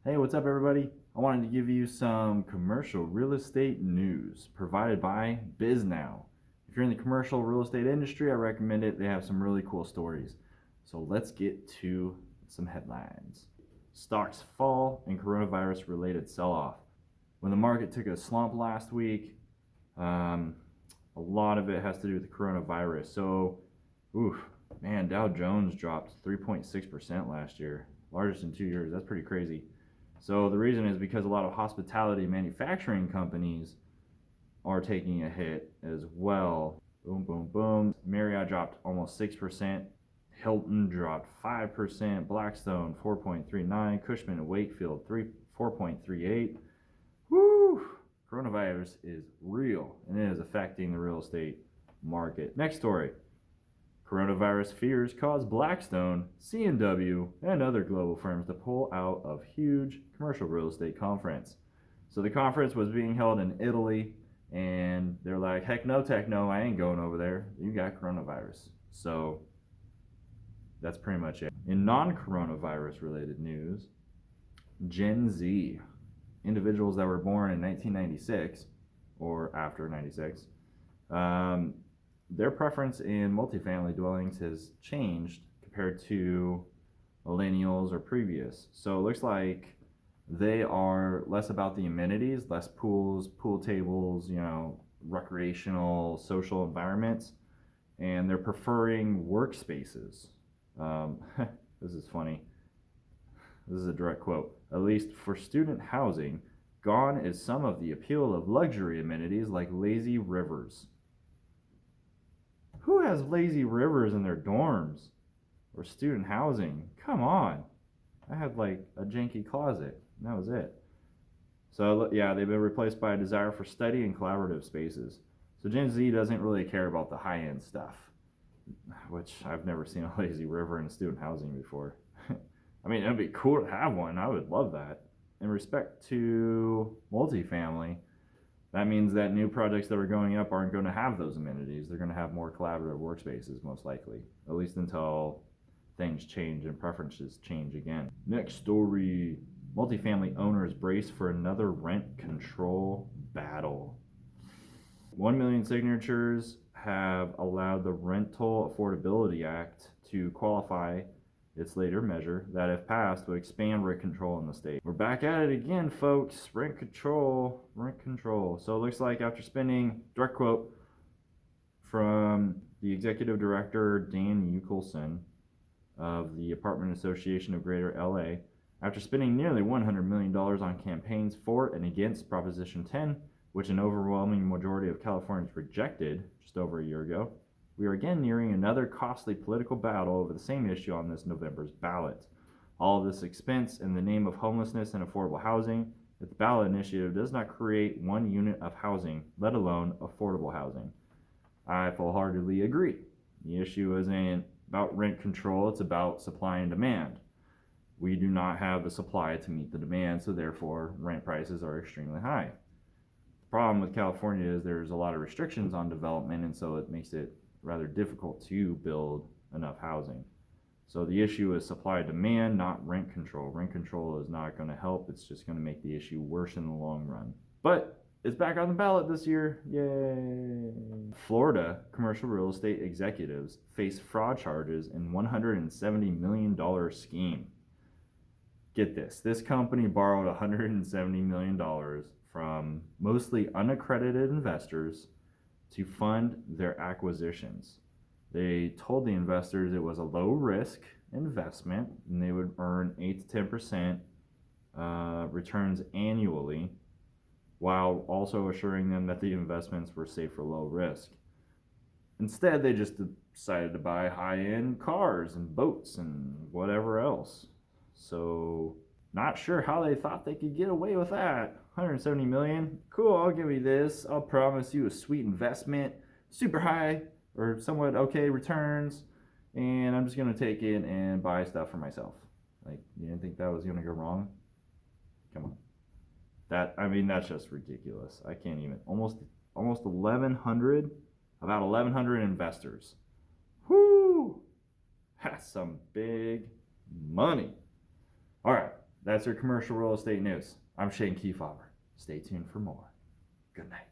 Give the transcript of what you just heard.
Hey, what's up, everybody? I wanted to give you some commercial real estate news provided by BizNow. If you're in the commercial real estate industry, I recommend it. They have some really cool stories. So let's get to some headlines. Stocks fall in coronavirus related sell off. When the market took a slump last week, a lot of it has to do with the coronavirus. So, oof, man, Dow Jones dropped 3.6% last year, largest in 2 years. That's pretty crazy. So the reason is because a lot of hospitality manufacturing companies are taking a hit as well. Boom, boom, boom. Marriott dropped almost 6%. Hilton dropped 5%. Blackstone 4.39. Cushman & Wakefield 4.38. Woo! Coronavirus is real and it is affecting the real estate market. Next story. Coronavirus fears cause Blackstone, C&W, and other global firms to pull out of huge commercial real estate conference. So the conference was being held in Italy, and they're like, heck no, techno, I ain't going over there. You got coronavirus. So that's pretty much it. In non-coronavirus related news, Gen Z, individuals that were born in 1996 or after 96, their preference in multifamily dwellings has changed compared to millennials or previous. So it looks like they are less about the amenities, less pools, pool tables, recreational, social environments, and they're preferring workspaces. This is funny. This is a direct quote. At least for student housing, gone is some of the appeal of luxury amenities like lazy rivers. Who has lazy rivers in their dorms or student housing? Come on. I had like a janky closet, and that was it. So yeah, they've been replaced by a desire for study and collaborative spaces. So Gen Z doesn't really care about the high-end stuff, which I've never seen a lazy river in student housing before. I mean, it'd be cool to have one. I would love that. In respect to multifamily, that means that new projects that are going up aren't going to have those amenities. They're going to have more collaborative workspaces, most likely, at least until things change and preferences change again. Next story. Multifamily owners brace for another rent control battle. 1 million signatures have allowed the Rental Affordability Act to qualify its later measure that, if passed, would expand rent control in the state. We're back at it again, folks. Rent control. So it looks like after spending, direct quote from the executive director, Dan Eukelson, of the Apartment Association of Greater LA, after spending nearly $100 million on campaigns for and against Proposition 10, which an overwhelming majority of Californians rejected just over a year ago, we are again nearing another costly political battle over the same issue on this November's ballot. All of this expense in the name of homelessness and affordable housing, if the ballot initiative does not create one unit of housing, let alone affordable housing. I full-heartedly agree. The issue isn't about rent control, it's about supply and demand. We do not have the supply to meet the demand, so therefore rent prices are extremely high. The problem with California is there's a lot of restrictions on development, and so it makes it rather difficult to build enough housing. So the issue is supply demand, not rent control. Rent control is not going to help. It's just going to make the issue worse in the long run. But it's back on the ballot this year. Yay. Florida commercial real estate executives face fraud charges in $170 million scheme. Get this. This company borrowed $170 million from mostly unaccredited investors to fund their acquisitions. They told the investors it was a low risk investment and they would earn 8 to 10% returns annually, while also assuring them that the investments were safe or low risk. Instead, they just decided to buy high-end cars and boats and whatever else. So not sure how they thought they could get away with that. 170 million, cool, I'll give you this. I'll promise you a sweet investment, super high or somewhat okay returns, and I'm just gonna take it and buy stuff for myself. Like, you didn't think that was gonna go wrong? Come on. That's just ridiculous. I can't even. Almost 1,100, about 1,100 investors. Whoo! That's some big money. All right, That's your commercial real estate news. I'm Shane Keefauver. Stay tuned for more. Good night.